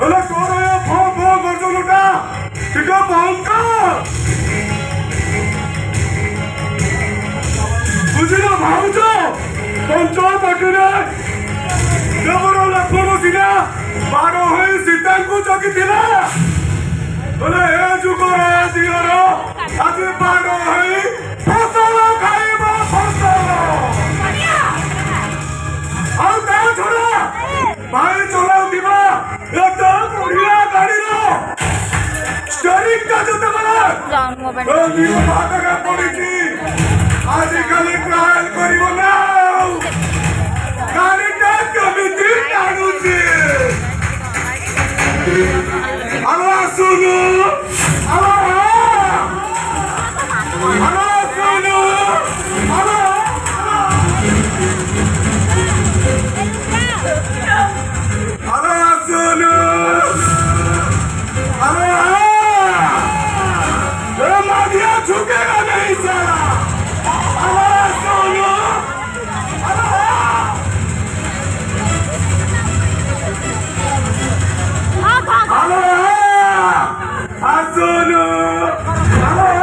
अरे कौन है भाव भाव कर दो लुटा टिका भाव का बुझिना भाव जो पंचायत बाटुरे जबरो लक्ष्मण सिना बारो है सीता को जगी थिला अरे ए जुगरे दिगरो आज बारो है फसल खाइबा फसल ଆଉ ତା ଛଡା ଭାଇ ଚଲାଉଥିବା ଏତ ବଢିଆ ଗାଡିର ଷ୍ଟେରିଂ ଟା ଯେତେବେଳେ ନିଜ ହାତରେ ପଡିଛି ଆଜିକାଲି ଟ୍ରାଏଲ କରିବ ନା ଗାଡିଟା କେମିତି ଟାଣୁଛି ଆଲୋ ଆସୁନୁ ଆଲୋ ଆଲୋ ଆସୁନୁ ଆଲୋ अरे सुनो अरे ये मादिया झुकेगा नहीं साला अरे सुनो अरे सुनो अरे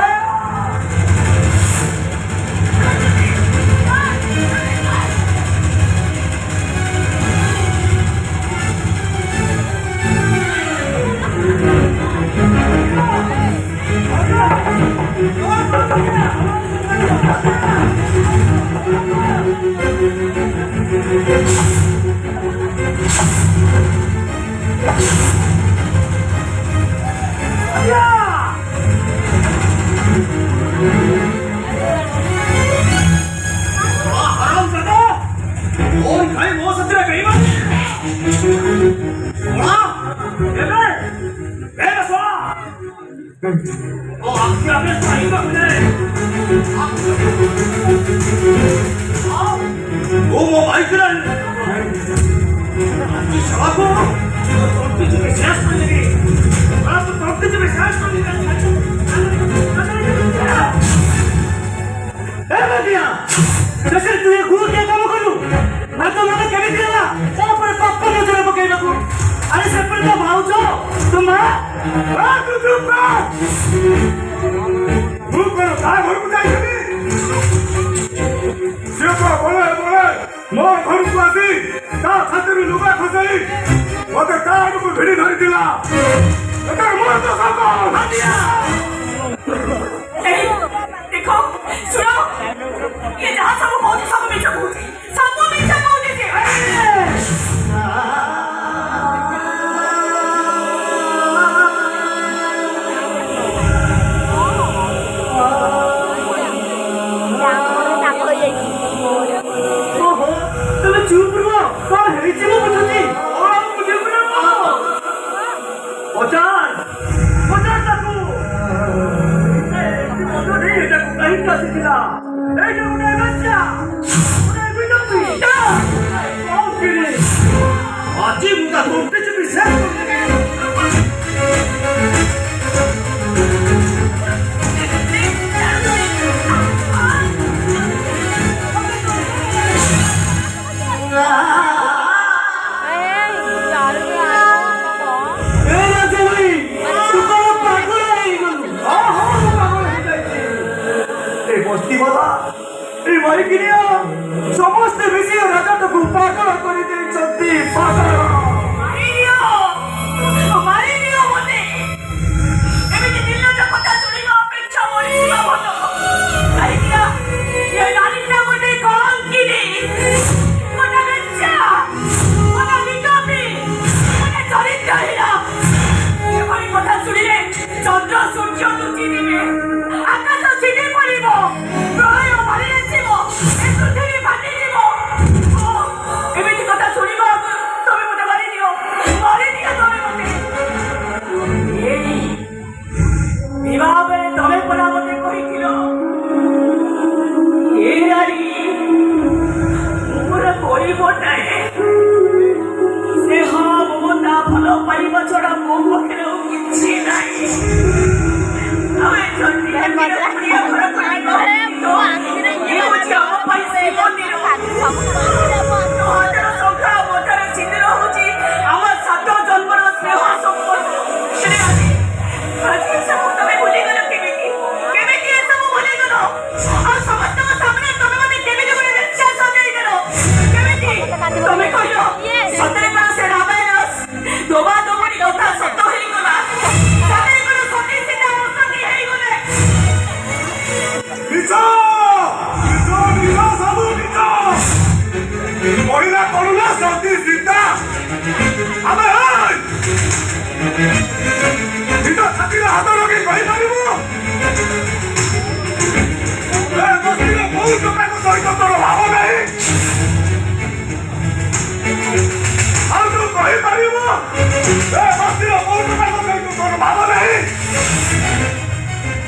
ରାତିର କୋଉ କଥା କହିଛୁ ତୋର ଭାବ ନାହିଁ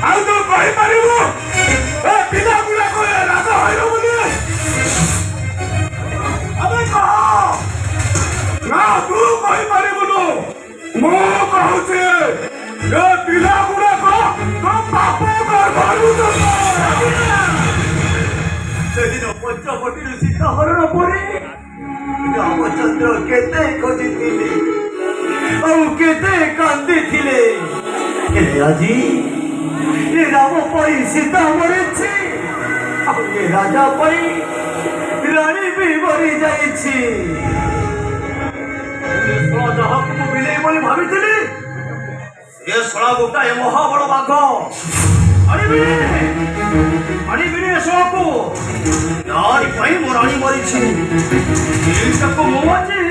ଆଉ ତୁ କହିପାରିବୁ ଏ ପିଲା ଗୁଡାକ ରାଗ ହଇବ ବୋଲି ଆମେ କହ ନା ତୁ କହିପାରିବୁନୁ ମୁଁ କହୁଛି ଏ ପିଲା ଗୁଡାକ ତୋ ପାପ ଗର୍ଭରୁ ସେଦିନ ପଞ୍ଚବଟୀରୁ ସୀତା ହରଣ ପରେ ରାମଚନ୍ଦ୍ର କେତେ ଖୋଜିଥିଲେ ଆଉ କେତେ କାନ୍ଦିଥିଲେ ହେଲେ ଆଜି ଏ ରାମ ପାଇଁ ସୀତା ମରିଛି ଆଉ ଏ ରାଜା ପାଇଁ ରାଣୀ ବି ମରି ଯାଇଛି ଯାହାକୁ ମୁଁ ବିଲେଇ ବୋଲି ଭାବିଥିଲି ଏ ଶଳା ଗୋଟାଏ ମହାବଳ ବାଘ ଆଣିବିନି ଏସବୁ यार भाई मोरानी मरी छी ये सबको मुआ छी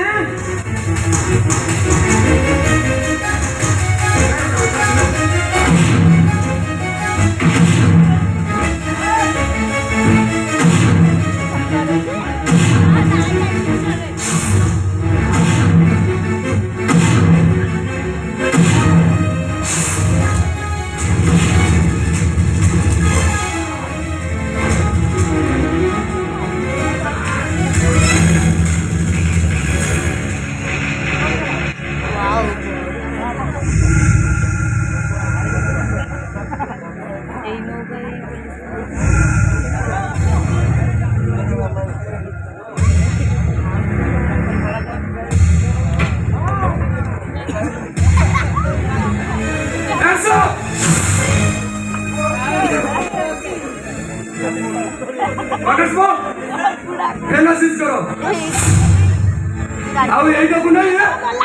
ଆଉ ଏଇଟାକୁ ନେଇ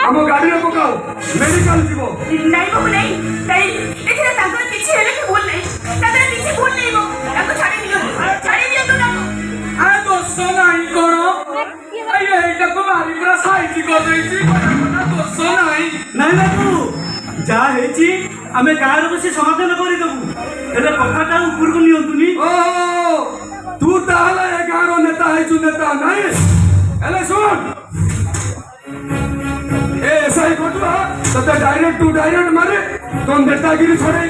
ଆମ ଗାଡିରେ ପକାଉ ମେଡିକାଲ ଯିବ ନାଇଁ ବାବୁ ନାଇଁ ନାଇଁ ଏଥିରେ ତାଙ୍କର କିଛି ହେଲେ ବି ଭୁଲ ନାହିଁ ତାଙ୍କର କିଛି ଭୁଲ ନାହିଁ ବାବୁ ତାକୁ ଛାଡ଼ି ଦିଅନ୍ତୁ ତାକୁ ଦୋଷ ନାହିଁ କଣ ଏଇଟାକୁ ମାରି ପୁରା ସାଇଜ କରିଦେଇଛି ଦୋଷ ନାହିଁ ନାଇଁ ବାବୁ ଯାହା ହେଇଛି ଆମେ ଗାଁରେ ବସି ସମାଧାନ କରିଦେବୁ ହେଲେ କଥାଟା ଉପରକୁ ନିଅନ୍ତୁନି ଓ ତୁ ତାହେଲେ ଏ ଗାଁର ନେତା ହେଇଛୁ ନେତା ନାଇଁ ହେଲେ ଶୁଣ ए ऐसा ही घटुआ तते डायरेक्ट टू डायरेक्ट मारे तो नेतागिरी छोड़े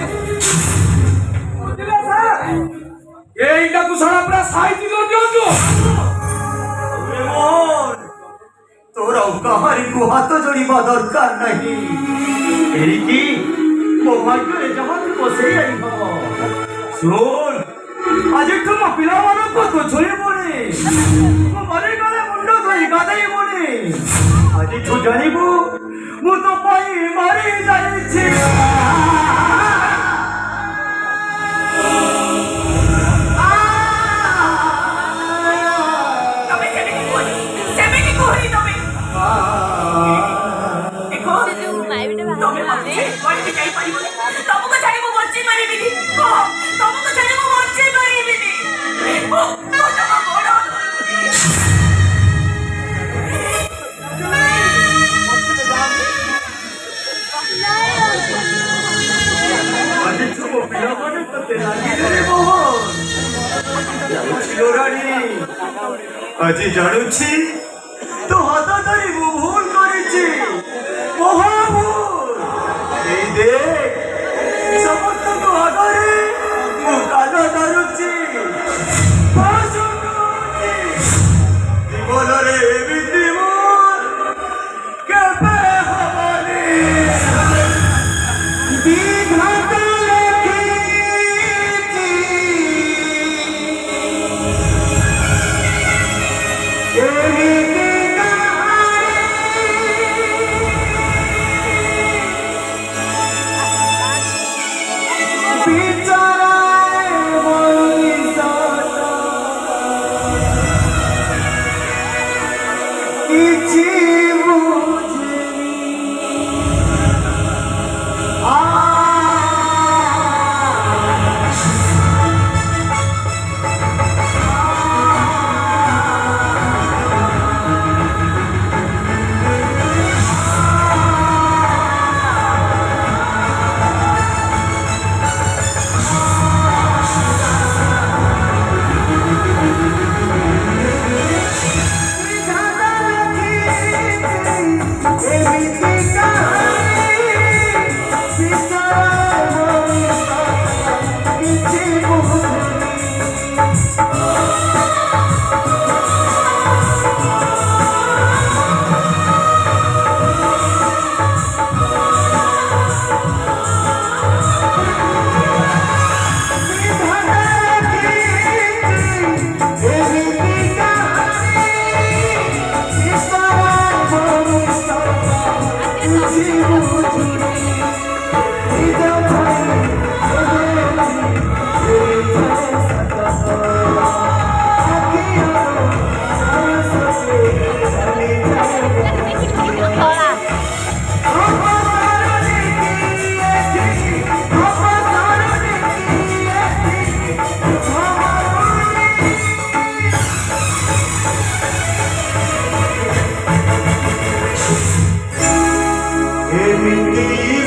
एइटा को सारा पूरा साइज कर दियो मोहन तोरा कहारी को हाथ जोड़िबा दरकार नहीं एरिकी मो भाग्य रे जहां तू बसे आई हो सुन आज तुम पिला मानो को तो छोड़े पड़े मो मरे गले मुंडो धोई गादाई पड़े आज तू जानिबू मु तो पाई मारी जाईछि আজি জানুছি তো হাত ধরি ভুল করেছি মহাভুল এই দেখ সমস্ত তো আগরে মু কাজ ধরুছি জীবନରେ এମିତି মোর কেবে হবনি বিধাতা লেখিছি এমনি